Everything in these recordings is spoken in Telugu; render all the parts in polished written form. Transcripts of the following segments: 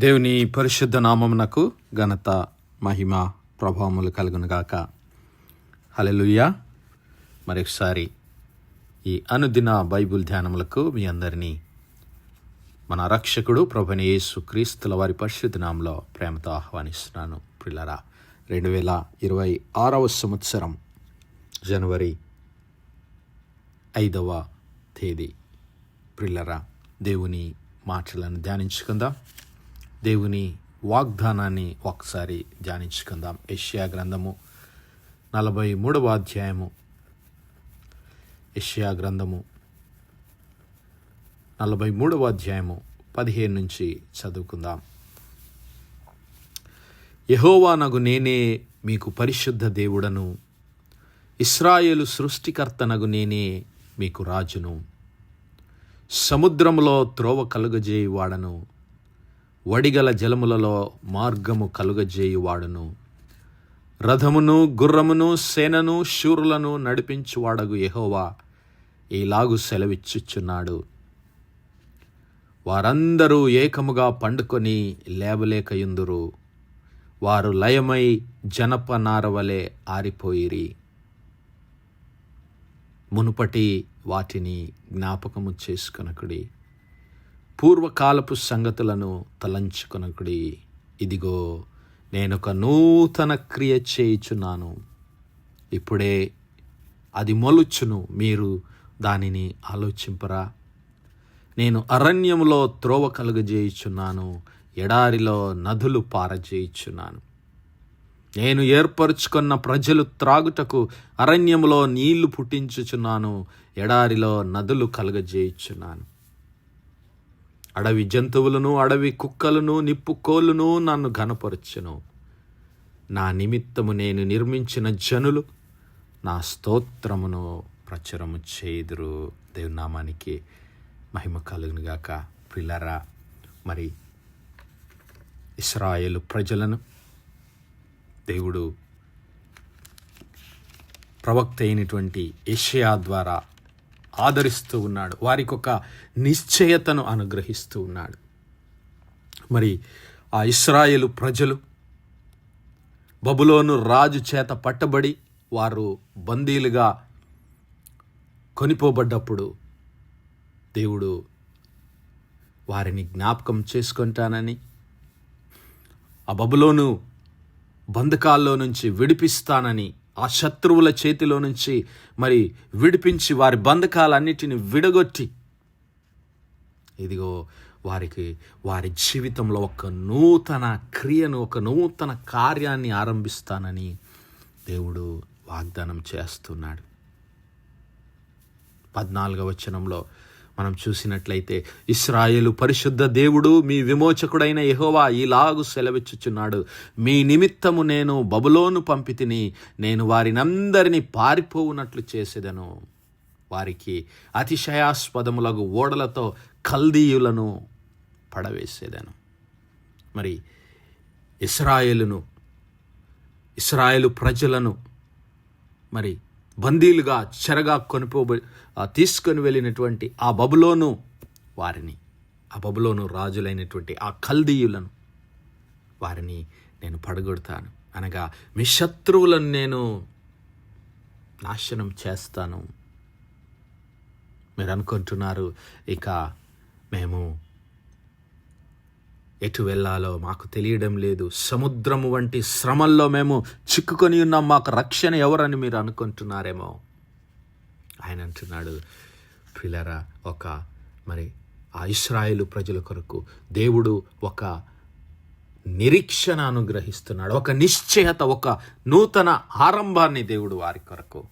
దేవుని పరిశుద్ధ నామమునకు ఘనత, మహిమ, ప్రభావములు కలుగునుగాక. హల్లెలూయా. మరొకసారి ఈ అనుదిన బైబిల్ ధ్యానములకు మీ అందరినీ మన రక్షకుడు ప్రభువైన యేసు క్రీస్తుల వారి పరిశుద్ధ నామములో ప్రేమతో ఆహ్వానిస్తున్నాను. ప్రియులారా, 2026వ సంవత్సరం జనవరి 5వ తేదీ. ప్రియులారా, దేవుని మాటలను ధ్యానించుకుందాం. దేవుని వాగ్దానాన్ని ఒకసారి ధ్యానించుకుందాం. యెషయా గ్రంథము 43వ అధ్యాయము. యెషయా గ్రంథము 43వ అధ్యాయము 15 నుంచి చదువుకుందాం. యెహోవానగు నేనే మీకు పరిశుద్ధ దేవుడను, ఇశ్రాయేలు సృష్టికర్తనగు నేనే మీకు రాజును. సముద్రములో త్రోవ కలుగజేయువాడను, వడిగల జలములలో మార్గము కలుగజేయువాడును. రథమును, గుర్రమును, సేనను, శూరులను నడిపించువాడగు యెహోవా ఈలాగు సెలవిచ్చుచున్నాడు. వారందరూ ఏకముగా పండుకొని లేవలేకయుందురు. వారు లయమై జనపనారవలె ఆరిపోయిరి. మునుపటి వాటిని జ్ఞాపకము చేసుకొనకుడి, పూర్వకాలపు సంగతులను తలంచుకొనకుడి. ఇదిగో, నేనొక నూతన క్రియ చేయుచున్నాను, ఇప్పుడే అది మొలుచును, మీరు దానిని ఆలోచింపరా? నేను అరణ్యములో త్రోవ కలుగజేయుచున్నాను, ఎడారిలో నదులు పారజేయుచున్నాను. నేను ఏర్పరచుకున్న ప్రజలు త్రాగుటకు అరణ్యములో నీళ్లు పుట్టించుచున్నాను, ఎడారిలో నదులు కలుగజేయుచున్నాను. అడవి జంతువులను, అడవి కుక్కలను, నిప్పు కోళ్ళును నన్ను ఘనపరచును. నా నిమిత్తము నేను నిర్మించిన జనులు నా స్తోత్రమును ప్రచురము చేయుదురు. దేవుని నామానికి మహిమ కలుగునుగాక. ప్రియులారా, మరి ఇశ్రాయేలు ప్రజలను దేవుడు ప్రవక్త అయినటువంటి యెషయా ద్వారా ఆదరిస్తూ ఉన్నాడు. వారికి ఒక నిశ్చయతను అనుగ్రహిస్తూ ఉన్నాడు. మరి ఆ ఇశ్రాయేలు ప్రజలు బబులోను రాజు చేత పట్టబడి వారు బందీలుగా కొనిపోబడ్డప్పుడు దేవుడు వారిని జ్ఞాపకం చేసుకుంటానని, ఆ బబులోను బంధకాల్లో నుంచి విడిపిస్తానని, ఆ శత్రువుల చేతిలో నుంచి మరి విడిపించి వారి బంధకాలన్నిటిని విడగొట్టి, ఇదిగో వారికి వారి జీవితంలో ఒక నూతన క్రియను, ఒక నూతన కార్యాన్ని ఆరంభిస్తానని దేవుడు వాగ్దానం చేస్తున్నాడు. 14వ వచనంలో మనం చూసినట్లయితే, ఇశ్రాయేలు పరిశుద్ధ దేవుడు మీ విమోచకుడైన యెహోవా ఈలాగు సెలవిచ్చుచున్నాడు, మీ నిమిత్తము నేను బబులోను పంపితిని, నేను వారినందరినీ పారిపోవునట్లు చేసేదను, వారికి అతిశయాస్పదములగు ఓడలతో కల్దీయులను పడవేసేదను. మరి ఇశ్రాయేలు ప్రజలను మరి బందీలుగా చెరగా తీసుకొని వెళ్ళినటువంటి ఆ బబులోను వారిని, ఆ బబులోను రాజులైనటువంటి ఆ కల్దీయులను వారిని నేను పడగొడతాను, అనగా మీ శత్రువులను నేను నాశనం చేస్తాను. మీరు అనుకుంటున్నారు, ఇక మేము ఎటు వెళ్ళాలో మాకు తెలియడం లేదు, సముద్రము వంటి శ్రమల్లో మేము చిక్కుకొని ఉన్నాం, మాకు రక్షణ ఎవరని మీరు అనుకుంటున్నారేమో. ఆయన అంటున్నాడు, ప్రియులారా, మరి ఆ ఇశ్రాయేలు ప్రజల కొరకు దేవుడు ఒక నిరీక్షణ అనుగ్రహిస్తున్నాడు, ఒక నిశ్చయత, ఒక నూతన ఆరంభాన్ని దేవుడు వారి కొరకు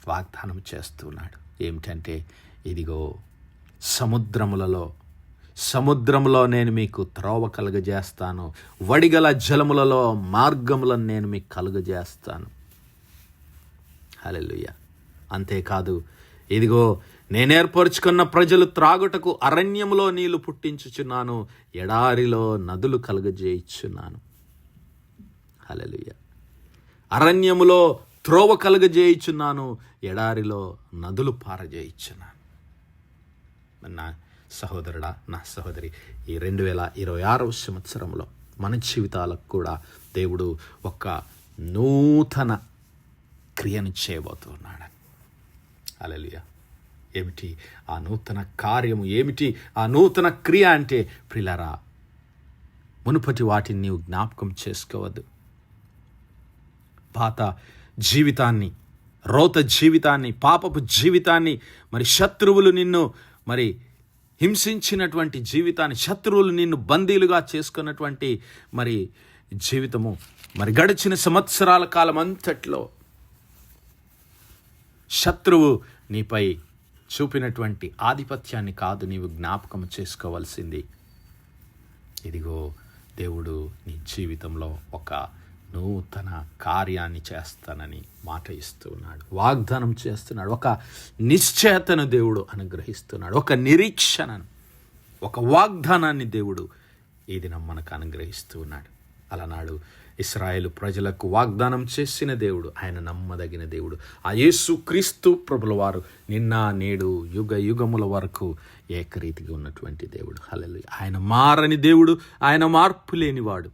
వాగ్దానం చేస్తున్నాడు. ఏమిటంటే, ఇదిగో సముద్రములో నేను మీకు త్రోవ కలుగజేస్తాను, వడిగల జలములలో మార్గములను నేను మీకు కలుగజేస్తాను. హల్లెలూయా. అంతేకాదు, ఇదిగో నేనేర్పరుచుకున్న ప్రజలు త్రాగుటకు అరణ్యములో నీళ్లు పుట్టించుచున్నాను, ఎడారిలో నదులు కలుగజేయుచున్నాను. హల్లెలూయా. అరణ్యములో త్రోవ కలుగజేయుచున్నాను, ఎడారిలో నదులు పారజేయుచున్నాను. సహోదరుడా, నా సహోదరి, ఈ 2026 సంవత్సరంలో మన జీవితాలకు కూడా దేవుడు ఒక నూతన క్రియను చేయబోతున్నాడు. హల్లెలూయా. ఏమిటి ఆ నూతన కార్యము? ఏమిటి ఆ నూతన క్రియ అంటే? ప్రియులారా, మునుపటి వాటిని నీవు జ్ఞాపకం చేసుకోవద్దు. పాత జీవితాన్ని, రోత జీవితాన్ని, పాపపు జీవితాన్ని, మరి శత్రువులు నిన్ను మరి హింసించినటువంటి జీవితాన్ని, శత్రువులు నిన్ను బందీలుగా చేసుకున్నటువంటి మరి జీవితము, మరి గడిచిన సంవత్సరాల కాలం అంతట్లో శత్రువు నీపై చూపినటువంటి ఆధిపత్యాన్ని కాదు నీవు జ్ఞాపకం చేసుకోవాల్సింది. ఇదిగో దేవుడు నీ జీవితంలో ఒక నూతన కార్యాన్ని చేస్తానని మాట ఇస్తున్నాడు, వాగ్దానం చేస్తున్నాడు. ఒక నిశ్చయతను దేవుడు అనుగ్రహిస్తున్నాడు, ఒక నిరీక్షణను, ఒక వాగ్దానాన్ని దేవుడు ఈ దినం మనకు అనుగ్రహిస్తూ ఉన్నాడు. అలనాడు ఇశ్రాయేలు ప్రజలకు వాగ్దానం చేసిన దేవుడు, ఆయన నమ్మదగిన దేవుడు. ఆ యేసు క్రీస్తు ప్రభుల వారు నిన్న నేడు యుగ యుగముల వరకు ఏకరీతిగా ఉన్నటువంటి దేవుడు. హల్లెలూయా. ఆయన మారని దేవుడు, ఆయన మార్పు లేనివాడు,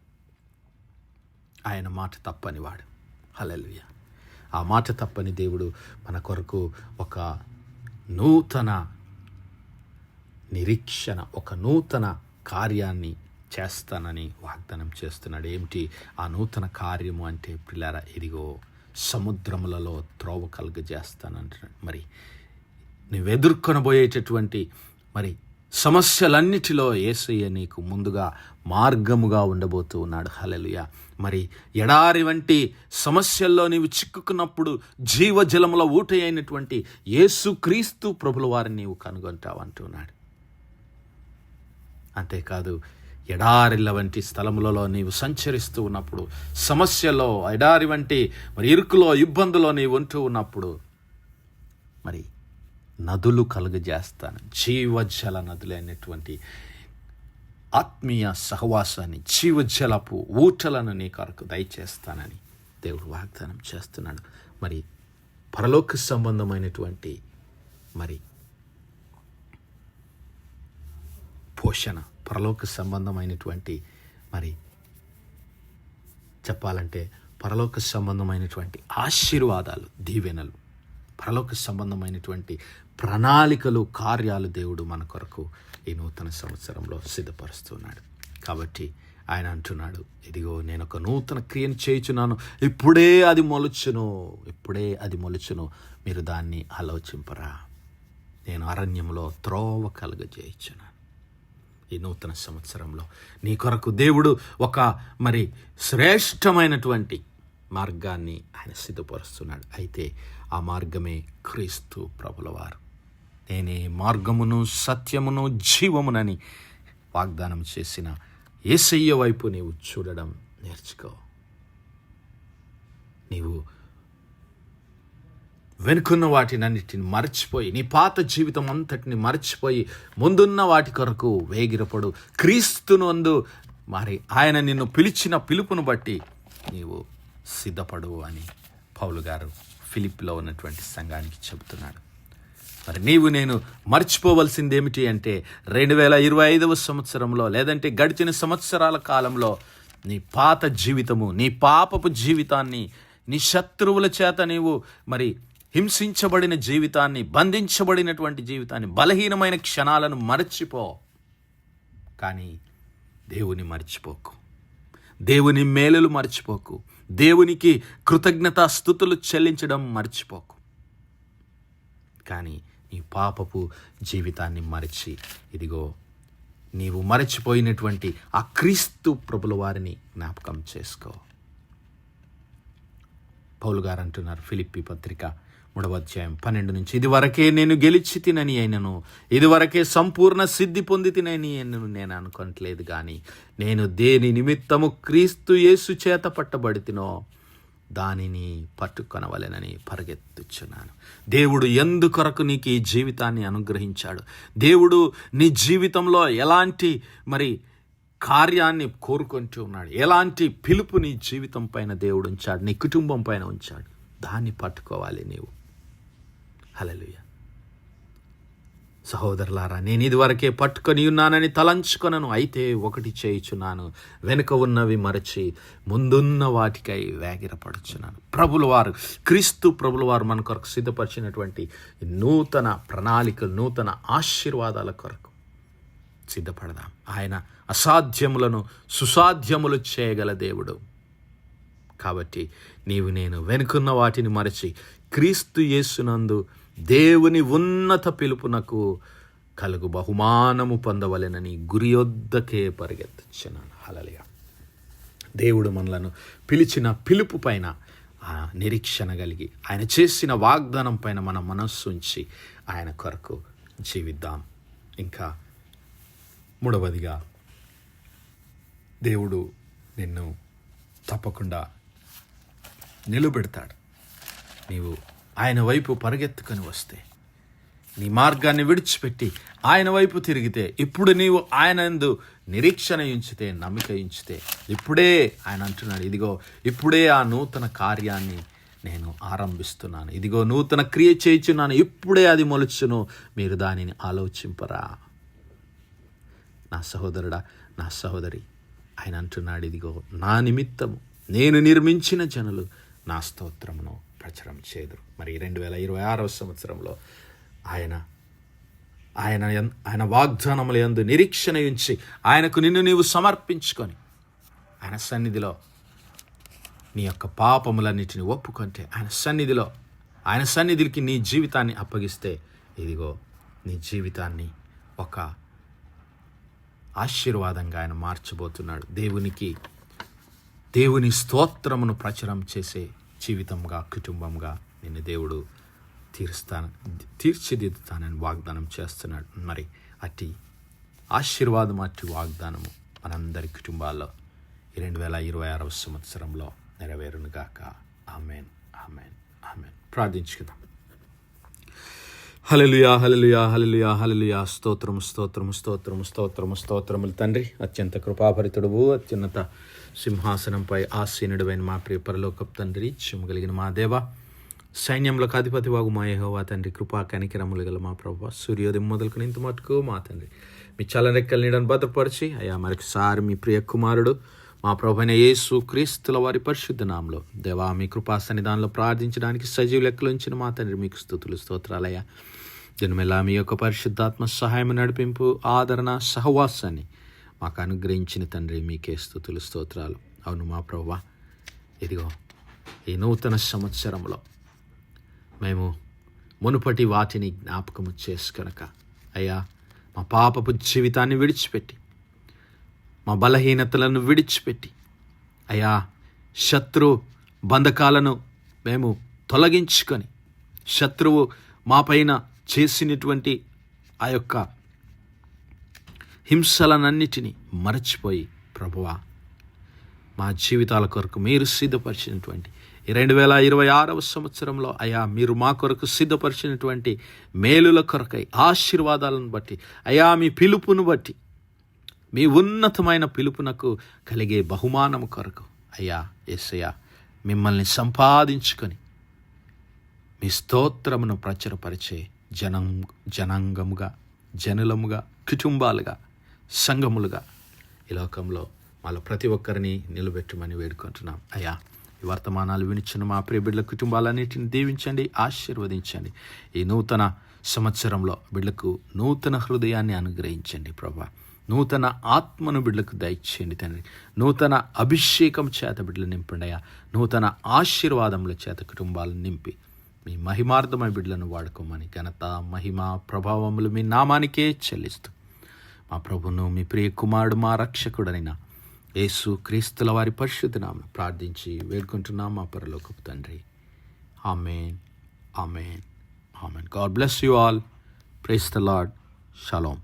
ఆయన మాట తప్పనివాడు. హల్లెలూయా. ఆ మాట తప్పని దేవుడు మన కొరకు ఒక నూతన నిరీక్షణ, ఒక నూతన కార్యాన్ని చేస్తానని వాగ్దానం చేస్తున్నాడు. ఏమిటి ఆ నూతన కార్యము అంటే? ప్రియులారా, ఇదిగో సముద్రములలో త్రోవ కలుగజేస్తానంటున్నాడు. మరి నువ్వు ఎదుర్కొనబోయేటటువంటి మరి సమస్యలన్నిటిలో యేసయ్య నీకు ముందుగా మార్గముగా ఉండబోతూ ఉన్నాడు. హల్లెలూయా. మరి ఎడారి వంటి సమస్యల్లో నీవు చిక్కుకున్నప్పుడు జీవజలముల ఊట అయినటువంటి యేసు క్రీస్తు ప్రభుల వారిని నీవు కనుగొంటావు అంటున్నాడు. అంతేకాదు, ఎడారిల వంటి స్థలములలో నీవు సంచరిస్తూ ఉన్నప్పుడు, సమస్యలో, ఎడారి వంటి మరి ఇరుకులో, ఇబ్బందులో నీవు ఉంటూ ఉన్నప్పుడు మరి నదులు కలుగజేస్తాను, జీవజల నదులు అనేటువంటి ఆత్మీయ సహవాసాన్ని, జీవజలపు ఊటలను నీ కొరకు దయచేస్తానని దేవుడు వాగ్దానం చేస్తున్నాడు. మరి పరలోక సంబంధమైనటువంటి మరి పోషణ, పరలోక సంబంధమైనటువంటి మరి చెప్పాలంటే పరలోక సంబంధమైనటువంటి ఆశీర్వాదాలు, దీవెనలు, పరలోక సంబంధమైనటువంటి ప్రణాళికలు, కార్యాలు దేవుడు మన కొరకు ఈ నూతన సంవత్సరంలో సిద్ధపరుస్తున్నాడు. కాబట్టి ఆయన అంటున్నాడు, ఇదిగో నేను ఒక నూతన క్రియను చేయుచున్నాను, ఇప్పుడే అది మొలుచును, ఇప్పుడే అది మొలుచును, మీరు దాన్ని ఆలోచింపరా. నేను అరణ్యంలో త్రోవ కలుగజేయుచున్నాను. ఈ నూతన సంవత్సరంలో నీ కొరకు దేవుడు ఒక మరి శ్రేష్టమైనటువంటి మార్గాన్ని ఆయన సిద్ధపరుస్తున్నాడు. అయితే ఆ మార్గమే క్రీస్తు ప్రభుల వారు. నేనే మార్గమును, సత్యమును, జీవమునని వాగ్దానం చేసిన యేసయ్య వైపు నీవు చూడడం నేర్చుకో. నీవు వెనుకున్న వాటినన్నిటిని మర్చిపోయి, నీ పాత జీవితం అంతటిని మర్చిపోయి, ముందున్న వాటి కొరకు వేగిరపడు. క్రీస్తునందు మరి ఆయన నిన్ను పిలిచిన పిలుపును బట్టి నీవు సిద్ధపడు అని పౌలు గారు ఫిలిప్పిలో ఉన్నటువంటి సంఘానికి చెబుతున్నాడు. మరి నీవు నేను మర్చిపోవలసింది ఏమిటి అంటే, 2025 సంవత్సరంలో లేదంటే గడిచిన సంవత్సరాల కాలంలో నీ పాత జీవితము, నీ పాపపు జీవితాన్ని, నీ శత్రువుల చేత నీవు మరి హింసించబడిన జీవితాన్ని, బంధించబడినటువంటి జీవితాన్ని, బలహీనమైన క్షణాలను మర్చిపో. కానీ దేవుని మర్చిపోకు, దేవుని మేలులు మర్చిపోకు, దేవునికి కృతజ్ఞతాస్తుతులు చెల్లించడం మర్చిపోకు. కానీ నీ పాపపు జీవితాన్ని మరచి, ఇదిగో నీవు మరచిపోయినటువంటి ఆ క్రీస్తు ప్రభుల వారిని జ్ఞాపకం చేసుకో. పౌలు గారు అంటున్నారు ఫిలిప్పీ పత్రిక 3వ అధ్యాయం 12 నుంచి, ఇదివరకే నేను గెలిచి తినని అయినను, ఇదివరకే సంపూర్ణ సిద్ధి పొంది తినని అయినను నేను అనుకోవట్లేదు, కానీ నేను దేని నిమిత్తము క్రీస్తు యేసు చేత పట్టబడితినో దానిని పట్టుకొనవలెనని పరిగెత్తుచున్నాను. దేవుడు ఎందుకొరకు నీకు ఈ జీవితాన్ని అనుగ్రహించాడు, దేవుడు నీ జీవితంలో ఎలాంటి మరి కార్యాన్ని కోరుకుంటూ ఉన్నాడు, ఎలాంటి పిలుపు నీ జీవితం పైన దేవుడు ఉంచాడు, నీ కుటుంబం పైన ఉంచాడు, దాన్ని పట్టుకోవాలి నీవు. హల్లెలూయా. సహోదరులారా, నేను ఇదివరకే పట్టుకొని ఉన్నానని తలంచుకొనను, అయితే ఒకటి చేయుచున్నాను, వెనుక ఉన్నవి మరచి ముందున్న వాటికై వేగిరపడుచున్నాను. క్రీస్తు ప్రభుల వారు మన కొరకు సిద్ధపరిచినటువంటి నూతన ప్రణాళికలు, నూతన ఆశీర్వాదాల కొరకు సిద్ధపడదాం. ఆయన అసాధ్యములను సుసాధ్యములు చేయగల దేవుడు. కాబట్టి నేను వెనుకున్న వాటిని మరచి క్రీస్తు యేసునందు దేవుని ఉన్నత పిలుపునకు కలుగు బహుమానము పొందవలెనని గురి యొద్దకే పరిగెత్తుచున్నాను. హల్లెలూయా. దేవుడు మనలను పిలిచిన పిలుపు పైన నిరీక్షణ కలిగి, ఆయన చేసిన వాగ్దానం పైన మన మనస్సు ఉంచి ఆయన కొరకు జీవిద్దాం. ఇంకా మూడవదిగా, దేవుడు నిన్ను తప్పకుండా నిలబెడతాడు. నీవు ఆయన వైపు పరిగెత్తుకొని వస్తే, నీ మార్గాన్ని విడిచిపెట్టి ఆయన వైపు తిరిగితే, ఇప్పుడు నీవు ఆయన యందు నిరీక్షణ ఉంచితే, నమ్మిక ఉంచితే, ఇప్పుడే ఆయన అంటున్నాడు, ఇదిగో ఇప్పుడే ఆ నూతన కార్యాన్ని నేను ఆరంభిస్తున్నాను, ఇదిగో నూతన క్రియ చేయుచున్నాను, ఇప్పుడే అది మొలుచును, మీరు దానిని ఆలోచింపరా. నా సహోదరుడా, నా సహోదరి, ఆయన అంటున్నాడు, ఇదిగో నా నిమిత్తము నేను నిర్మించిన జనులు నా స్తోత్రమును ప్రచురం చేదురు. మరి 2026వ సంవత్సరంలో ఆయన వాగ్దానముల యందు నిరీక్షణ ఉంచి ఆయనకు నిన్ను నీవు సమర్పించుకొని ఆయన సన్నిధిలో నీ యొక్క పాపములన్నిటిని ఒప్పుకుంటే, ఆయన సన్నిధికి నీ జీవితాన్ని అప్పగిస్తే, ఇదిగో నీ జీవితాన్ని ఒక ఆశీర్వాదంగా ఆయన మార్చబోతున్నాడు. దేవుని స్తోత్రమును ప్రచురం చేసే జీవితంగా, కుటుంబంగా నిన్ను దేవుడు తీర్చిదిద్దుతానని వాగ్దానం చేస్తున్నాడు. మరి అట్టి ఆశీర్వాదం, అట్టి వాగ్దానము మనందరి కుటుంబాల్లో 2026వ సంవత్సరంలో నెరవేరునుగాక. ఆమేన్, ఆమేన్, ఆమేన్. ప్రార్థించుకుందాం. హల్లెలూయా, హల్లెలూయా, హల్లెలూయా, హల్లెలూయా. స్తోత్రము, స్తోత్రము, స్తోత్రము, స్తోత్రము, స్తోత్రములు తండ్రి. అత్యంత కృపాభరితుడువు, అత్యున్నత సింహాసనంపై ఆసీనుడైన మా ప్రియ పరలోకపు తండ్రి, కలిగిన మా దేవ, సైన్యములకు అధిపతి వాగు మా యెహోవా తండ్రి, కృపా కనికరములు గల మా ప్రభువా, సూర్యోదయం మొదలుకొని ఇంత మటుకు మా తండ్రి మీ చల్లరెక్కల నీడను భద్రపరిచి, అయ్యా మరొకసారి మీ ప్రియ కుమారుడు మా ప్రభువైన యేసు క్రీస్తుల వారి పరిశుద్ధ నామములో దేవా మీ కృపా సన్నిధానంలో ప్రార్థించడానికి సజీవ లెక్కలు ఉంచిన మా తండ్రి మీకు స్తుతులు, స్తోత్రాలయ్యా. జన్మెల్లా మీ యొక్క పరిశుద్ధాత్మ సహాయం, నడిపింపు, ఆదరణ, సహవాసాన్ని మాకు అనుగ్రహించిన తండ్రి మీకే స్తుతులు, స్తోత్రాలు. అవును మా ప్రభువా, ఇదిగో ఈ నూతన సంవత్సరంలో మేము మునుపటి వాటిని జ్ఞాపకము చేసుకొనక, అయ్యా మా పాపపు జీవితాన్ని విడిచిపెట్టి, మా బలహీనతలను విడిచిపెట్టి, అయ్యా శత్రు బంధకాలను మేము తొలగించుకొని, శత్రువు మా పైన చేసినటువంటి ఆ యొక్క హింసలనన్నిటినీ మరచిపోయి, ప్రభువా మా జీవితాల కొరకు మీరు సిద్ధపరిచినటువంటి 2026వ సంవత్సరంలో అయ్యా మీరు మా కొరకు సిద్ధపరిచినటువంటి మేలుల కొరకై, ఆశీర్వాదాలను బట్టి, అయ్యా మీ పిలుపును బట్టి, మీ ఉన్నతమైన పిలుపునకు కలిగే బహుమానము కొరకు అయ్యా యేసయ్యా మిమ్మల్ని సంపాదించుకొని మీ స్తోత్రమును ప్రచురపరిచే జనాంగముగా, జనులముగా, కుటుంబాలుగా, సంఘములుగా ఈ లోకంలో వాళ్ళ ప్రతి ఒక్కరిని నిలబెట్టమని వేడుకుంటున్నాం. అయ్యా ఈ వర్తమానాలు వినిచిన మా ప్రియ బిడ్డల కుటుంబాలన్నిటిని దీవించండి, ఆశీర్వదించండి. ఈ నూతన సంవత్సరంలో బిడ్డలకు నూతన హృదయాన్ని అనుగ్రహించండి ప్రభా. నూతన ఆత్మను బిడ్డలకు దయచేయండి తండ్రి. నూతన అభిషేకం చేత బిడ్డలు నింపండి అయ్యా. నూతన ఆశీర్వాదముల చేత కుటుంబాలను నింపి మీ మహిమార్థమై బిడ్డలను వాడుకోమని ఘనత, మహిమ, ప్రభావములు మీ నామానికే చెల్లిస్తూ మా ప్రభును మీ ప్రియ కుమారుడు మా రక్షకుడైన యేసు క్రీస్తుల వారి పరిశుద్ధ నామమున ప్రార్థించి వేడుకుంటున్నాం మా పరలోకపు తండ్రి. Amen, amen, amen. God bless you all. Praise the Lord. Shalom.